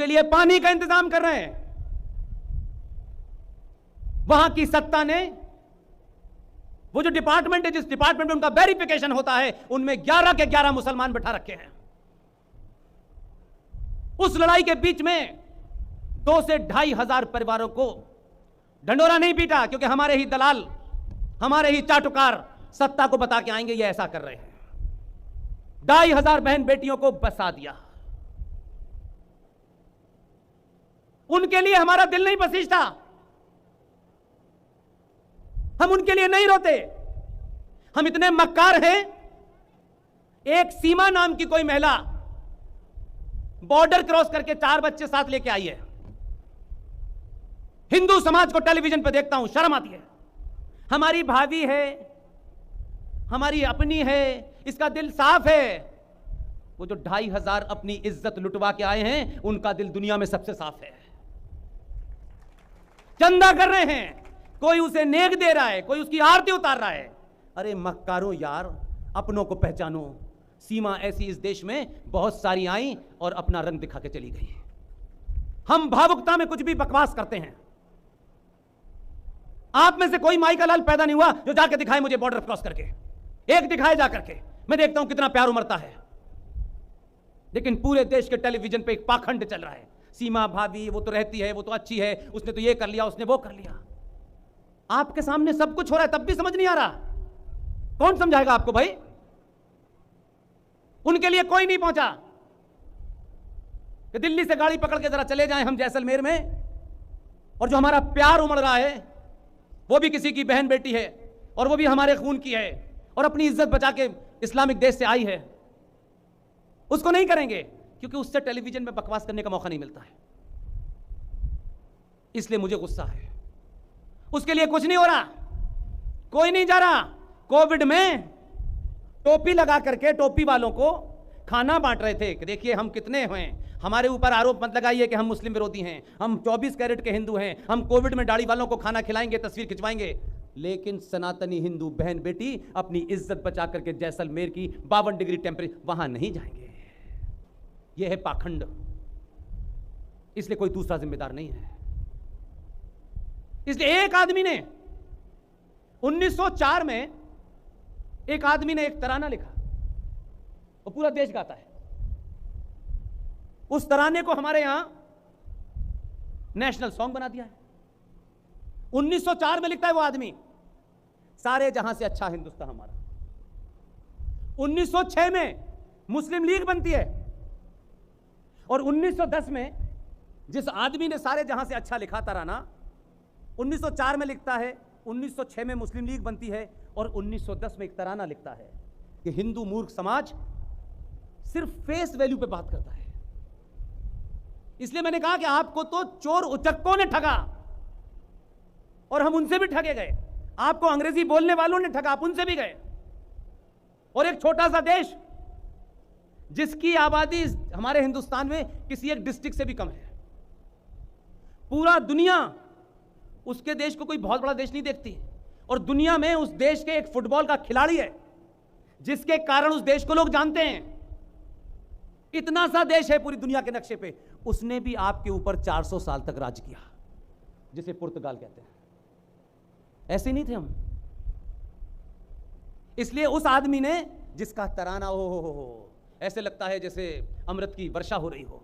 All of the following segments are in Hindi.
उनके लिए पानी का इंतजाम कर रहे हैं। वहां की सत्ता ने वो जो डिपार्टमेंट है, जिस डिपार्टमेंट में उनका वेरिफिकेशन होता है, उनमें 11 के 11 मुसलमान बैठा रखे हैं। उस लड़ाई के बीच में 2 से 2,500 परिवारों को ढंडोरा नहीं पीटा, क्योंकि हमारे ही दलाल, हमारे ही चाटुकार सत्ता को बता के आएंगे ये ऐसा कर रहे हैं। 2,500 बहन बेटियों को बसा दिया। उनके लिए हमारा दिल नहीं पसीजता, हम उनके लिए नहीं रोते। हम इतने मक्कार हैं। एक सीमा नाम की कोई महिला बॉर्डर क्रॉस करके 4 बच्चे साथ लेके आई है। हिंदू समाज को टेलीविजन पर देखता हूं, शर्म आती है। हमारी भाभी है, हमारी अपनी है, इसका दिल साफ है। वो जो 2,500 अपनी इज्जत लुटवा के आए हैं, उनका दिल दुनिया में सबसे साफ है। चंदा कर रहे हैं, कोई उसे नेक दे रहा है, कोई उसकी आरती उतार रहा है। अरे मक्कारों यार, अपनों को पहचानो। सीमा ऐसी इस देश में बहुत सारी आई और अपना रंग दिखा के चली गई। हम भावुकता में कुछ भी बकवास करते हैं। आप में से कोई माई का लाल पैदा नहीं हुआ जो जाके दिखाए मुझे बॉर्डर क्रॉस करके। एक दिखाए जा करके, मैं देखता हूं कितना प्यार उमड़ता है। लेकिन पूरे देश के टेलीविजन पे एक पाखंड चल रहा है। सीमा भाभी वो तो रहती है, वो तो अच्छी है, उसने तो ये कर लिया, उसने वो कर लिया। आपके सामने सब कुछ हो रहा है, तब भी समझ नहीं आ रहा। कौन समझाएगा आपको भाई? उनके लिए कोई नहीं पहुंचा कि दिल्ली से गाड़ी पकड़ के जरा चले जाएं हम जैसलमेर में, और जो हमारा प्यार उमड़ रहा है वो भी किसी की बहन बेटी है, और वो भी हमारे खून की है, और अपनी इज्जत बचा के इस्लामिक देश से आई है। उसको नहीं करेंगे क्योंकि उससे टेलीविजन में बकवास करने का मौका नहीं मिलता है। इसलिए मुझे गुस्सा है। उसके लिए कुछ नहीं हो रहा, कोई नहीं जा रहा। कोविड में टोपी लगा करके टोपी वालों को खाना बांट रहे थे कि देखिए हम कितने हैं, हमारे ऊपर आरोप मत लगाइए कि हम मुस्लिम विरोधी हैं, हम 24 कैरेट के हिंदू हैं, हम कोविड में दाढ़ी वालों को खाना खिलाएंगे, तस्वीर खिंचवाएंगे। लेकिन सनातनी हिंदू बहन बेटी अपनी इज्जत बचा करके जैसलमेर की 52 डिग्री टेम्परेचर वहां नहीं जाएंगे। यह है पाखंड। इसलिए कोई दूसरा जिम्मेदार नहीं है। इसलिए एक आदमी ने 1904 में एक आदमी ने एक तराना लिखा, वो पूरा देश गाता है। उस तराने को हमारे यहां नेशनल सॉन्ग बना दिया है। 1904 में लिखता है वो आदमी, सारे जहां से अच्छा हिंदुस्तान हमारा। 1906 में मुस्लिम लीग बनती है, और 1910 में जिस आदमी ने सारे जहां से अच्छा लिखा तराना, 1904 में लिखता है, 1906 में मुस्लिम लीग बनती है, और 1910 में एक तराना लिखता है कि हिंदू मूर्ख समाज सिर्फ फेस वैल्यू पे बात करता है। इसलिए मैंने कहा कि आपको तो चोर उचक्कों ने ठगा, और हम उनसे भी ठगे गए। आपको अंग्रेजी बोलने वालों ने ठगा, आप उनसे भी गए। और एक छोटा सा देश जिसकी आबादी हमारे हिंदुस्तान में किसी एक डिस्ट्रिक्ट से भी कम है, पूरा दुनिया उसके देश को कोई बहुत बड़ा देश नहीं देखती, और दुनिया में उस देश के एक फुटबॉल का खिलाड़ी है जिसके कारण उस देश को लोग जानते हैं। इतना सा देश है पूरी दुनिया के नक्शे पे, उसने भी आपके ऊपर 400 साल तक राज किया, जिसे पुर्तगाल कहते हैं। ऐसे नहीं थे हम। इसलिए उस आदमी ने, जिसका तराना हो ऐसे लगता है जैसे अमृत की वर्षा हो रही हो,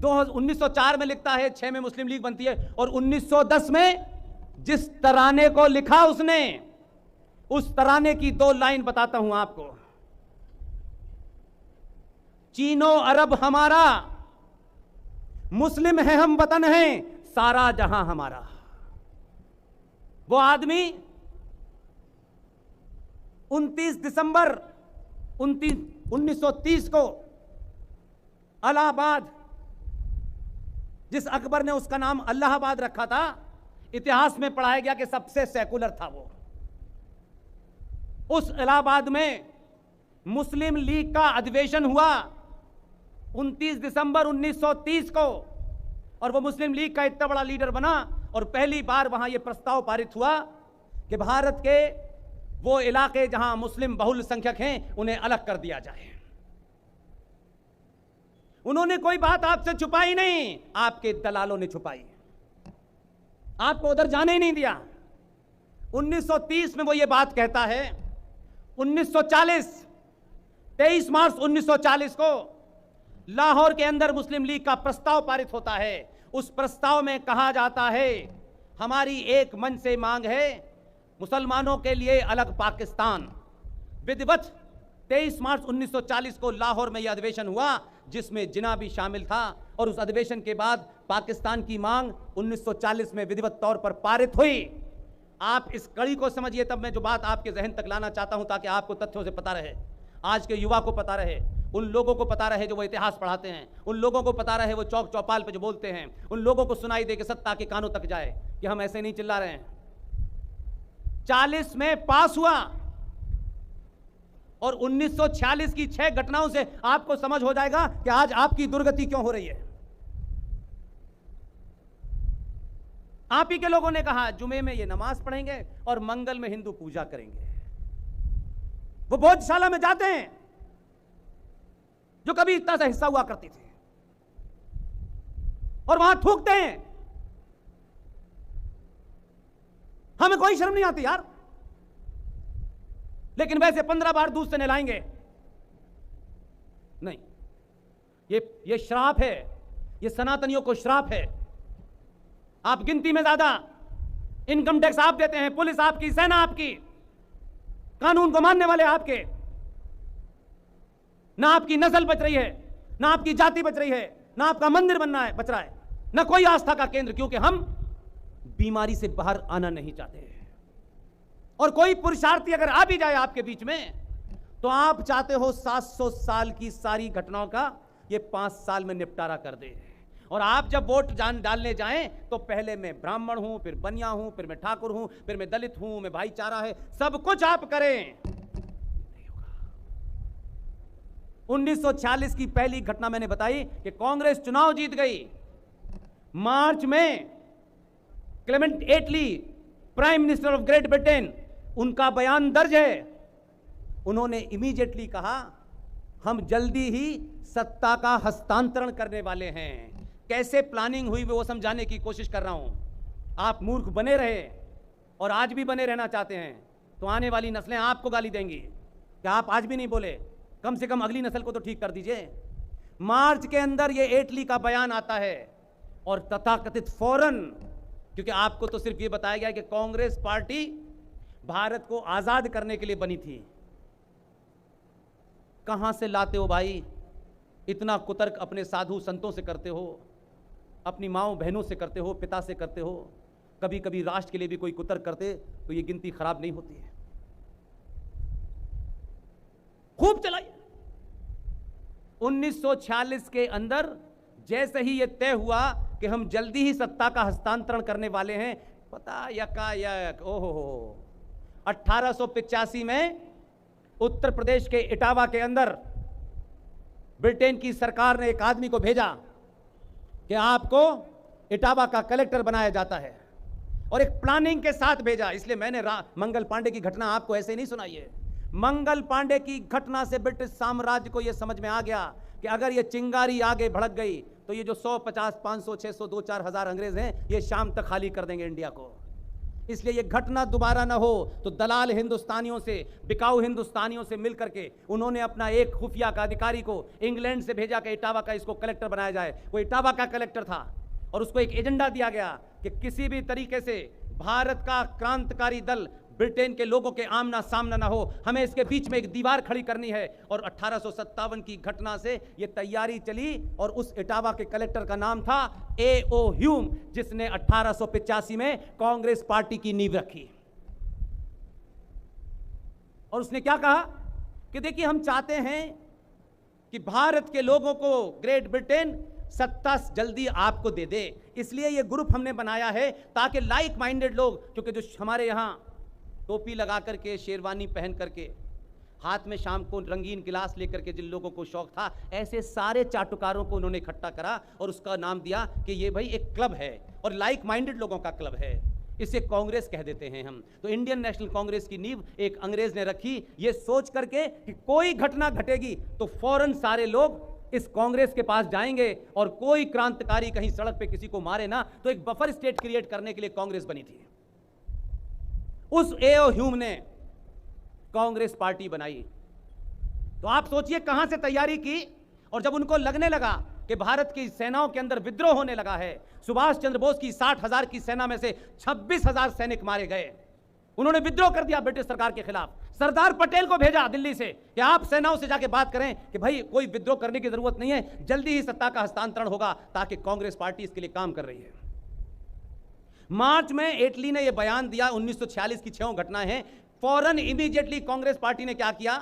1904 में लिखता है, 6 में मुस्लिम लीग बनती है, और 1910 में जिस तराने को लिखा उसने, उस तराने की 2 लाइन बताता हूं आपको। चीनो अरब हमारा, मुस्लिम है हम, वतन है सारा जहां हमारा। वो आदमी 29 दिसंबर 1930 को इलाहाबाद, जिस अकबर ने उसका नाम अल्लाहाबाद रखा था, इतिहास में पढ़ाया गया कि सबसे सेकुलर था वो। उस इलाहाबाद में मुस्लिम लीग का अधिवेशन हुआ 29 दिसंबर 1930 को, और वो मुस्लिम लीग का इतना बड़ा लीडर बना, और पहली बार वहां यह प्रस्ताव पारित हुआ कि भारत के वो इलाके जहां मुस्लिम बहुल संख्यक हैं उन्हें अलग कर दिया जाए। उन्होंने कोई बात आपसे छुपाई नहीं, आपके दलालों ने छुपाई, आपको उधर जाने ही नहीं दिया। 1930 में वो ये बात कहता है। 1940 23 मार्च 1940 को लाहौर के अंदर मुस्लिम लीग का प्रस्ताव पारित होता है। उस प्रस्ताव में कहा जाता है हमारी एक मन से मांग है मुसलमानों के लिए अलग पाकिस्तान। विधिवत 23 मार्च 1940 को लाहौर में यह अधिवेशन हुआ जिसमें जिना भी शामिल था, और उस अधिवेशन के बाद पाकिस्तान की मांग 1940 में विधिवत तौर पर पारित हुई। आप इस कड़ी को समझिए, तब मैं जो बात आपके जहन तक लाना चाहता हूं ताकि आपको तथ्यों से पता रहे, आज के युवा को पता रहे, उन लोगों को पता रहे जो वो इतिहास पढ़ाते हैं, उन लोगों को पता रहे वो चौक चौपाल पे जो बोलते हैं, उन लोगों को सुनाई दे कि सत्ता के कानों तक जाए कि हम ऐसे नहीं चिल्ला रहे हैं। 40 में पास हुआ और 1946 की 6 घटनाओं से आपको समझ हो जाएगा कि आज आपकी दुर्गति क्यों हो रही है। आप ही के लोगों ने कहा जुमे में ये नमाज पढ़ेंगे और मंगल में हिंदू पूजा करेंगे। वो भोजशाला में जाते हैं जो कभी इतना सा हिस्सा हुआ करती थी और वहां थूकते हैं। हमें कोई शर्म नहीं आती यार, लेकिन वैसे 15 बार दूध से नहलाएंगे नहीं। ये श्राप है, ये सनातनियों को श्राप है। आप गिनती में ज्यादा, इनकम टैक्स आप देते हैं, पुलिस आपकी, सेना आपकी, कानून को मानने वाले आपके, ना आपकी नस्ल बच रही है, ना आपकी जाति बच रही है, ना आपका मंदिर बनना है बच रहा है, ना कोई आस्था का केंद्र, क्योंकि हम बीमारी से बाहर आना नहीं चाहते। और कोई पुरुषार्थी अगर आ भी जाए आपके बीच में तो आप चाहते हो 700 साल की सारी घटनाओं का ये 5 साल में निपटारा कर दे। और आप जब वोट डालने जाएं तो पहले मैं ब्राह्मण हूं, फिर बनिया हूं, फिर मैं ठाकुर हूं, फिर मैं दलित हूं, मैं भाईचारा है, सब कुछ आप करें। 1946 की पहली घटना मैंने बताई कि कांग्रेस चुनाव जीत गई। मार्च में Clement Attlee, prime minister of Great Britain, उनका बयान दर्ज है। उन्होंने इमीडिएटली कहा हम जल्दी ही सत्ता का हस्तांतरण करने वाले हैं। कैसे प्लानिंग हुई वो समझाने की कोशिश कर रहा हूं। आप मूर्ख बने रहे और आज भी बने रहना चाहते हैं तो आने वाली नस्लें आपको गाली देंगी कि आप आज भी नहीं बोले, कम से कम अगली नस्ल को तो ठीक कर दीजिए। मार्च के अंदर ये एटली का बयान आता है और तथाकथित फौरन, क्योंकि आपको तो सिर्फ ये बताया गया कि कांग्रेस पार्टी भारत को आजाद करने के लिए बनी थी। कहां से लाते हो भाई इतना कुतर्क? अपने साधु संतों से करते हो, अपनी माओ बहनों से करते हो, पिता से करते हो, कभी कभी राष्ट्र के लिए भी कोई कुतर्क करते तो ये गिनती खराब नहीं होती है। खूब चलाइए। 1946 के अंदर जैसे ही यह तय हुआ कि हम जल्दी ही सत्ता का हस्तांतरण करने वाले हैं, पता यकायक ओहो 1885 में उत्तर प्रदेश के इटावा के अंदर ब्रिटेन की सरकार ने एक आदमी को भेजा कि आपको इटावा का कलेक्टर बनाया जाता है, और एक प्लानिंग के साथ भेजा। इसलिए मैंने मंगल पांडे की घटना आपको ऐसे नहीं सुनाई है। मंगल पांडे की घटना से ब्रिटिश साम्राज्य को यह समझ में आ गया कि अगर ये चिंगारी आगे भड़क गई तो ये जो 100, 50, 500, 600, 2-4 हजार अंग्रेज हैं ये शाम तक खाली कर देंगे इंडिया को। इसलिए ये घटना दोबारा ना हो तो दलाल हिंदुस्तानियों से, बिकाऊ हिंदुस्तानियों से मिलकर के उन्होंने अपना एक खुफिया का अधिकारी को इंग्लैंड से भेजा कि इटावा का इसको कलेक्टर बनाया जाए। वो इटावा का कलेक्टर था और उसको एक एजेंडा दिया गया कि किसी भी तरीके से भारत का क्रांतिकारी दल ब्रिटेन के लोगों के आमना सामना ना हो, हमें इसके बीच में एक दीवार खड़ी करनी है। और 1857 की घटना से यह तैयारी चली और उस इटावा के कलेक्टर का नाम था A.O. ह्यूम, जिसने 1885 में कांग्रेस पार्टी की नींव रखी। और उसने क्या कहा कि देखिए हम चाहते हैं कि भारत के लोगों को ग्रेट ब्रिटेन सत्ता जल्दी आपको दे दे, इसलिए यह ग्रुप हमने बनाया है ताकि लाइक माइंडेड लोग, क्योंकि जो हमारे यहां टोपी लगा करके, शेरवानी पहन करके, हाथ में शाम को रंगीन गिलास लेकर के जिन लोगों को शौक था, ऐसे सारे चाटुकारों को उन्होंने इकट्ठा करा और उसका नाम दिया कि ये भाई एक क्लब है और लाइक माइंडेड लोगों का क्लब है, इसे कांग्रेस कह देते हैं हम। तो इंडियन नेशनल कांग्रेस की नींव एक अंग्रेज ने रखी, ये सोच करके कि कोई घटना घटेगी तो फौरन सारे लोग इस कांग्रेस के पास जाएंगे और कोई क्रांतिकारी कहीं सड़क पे किसी को मारे ना, तो एक बफर स्टेट क्रिएट करने के लिए कांग्रेस बनी थी। उस एओ ह्यूम ने कांग्रेस पार्टी बनाई। तो आप सोचिए कहां से तैयारी की, और जब उनको लगने लगा कि भारत की सेनाओं के अंदर विद्रोह होने लगा है, सुभाष चंद्र बोस की 60,000 की सेना में से 26,000 सैनिक मारे गए, उन्होंने विद्रोह कर दिया ब्रिटिश सरकार के खिलाफ। सरदार पटेल को भेजा दिल्ली से कि आप सेनाओं से जाके बात करें कि भाई कोई विद्रोह करने की जरूरत नहीं है, जल्दी ही सत्ता का हस्तांतरण होगा, ताकि कांग्रेस पार्टी इसके लिए काम कर रही है। मार्च में एटली ने यह बयान दिया, 1946 की 6 घटनाएं हैं। फौरन इमीडिएटली कांग्रेस पार्टी ने क्या किया,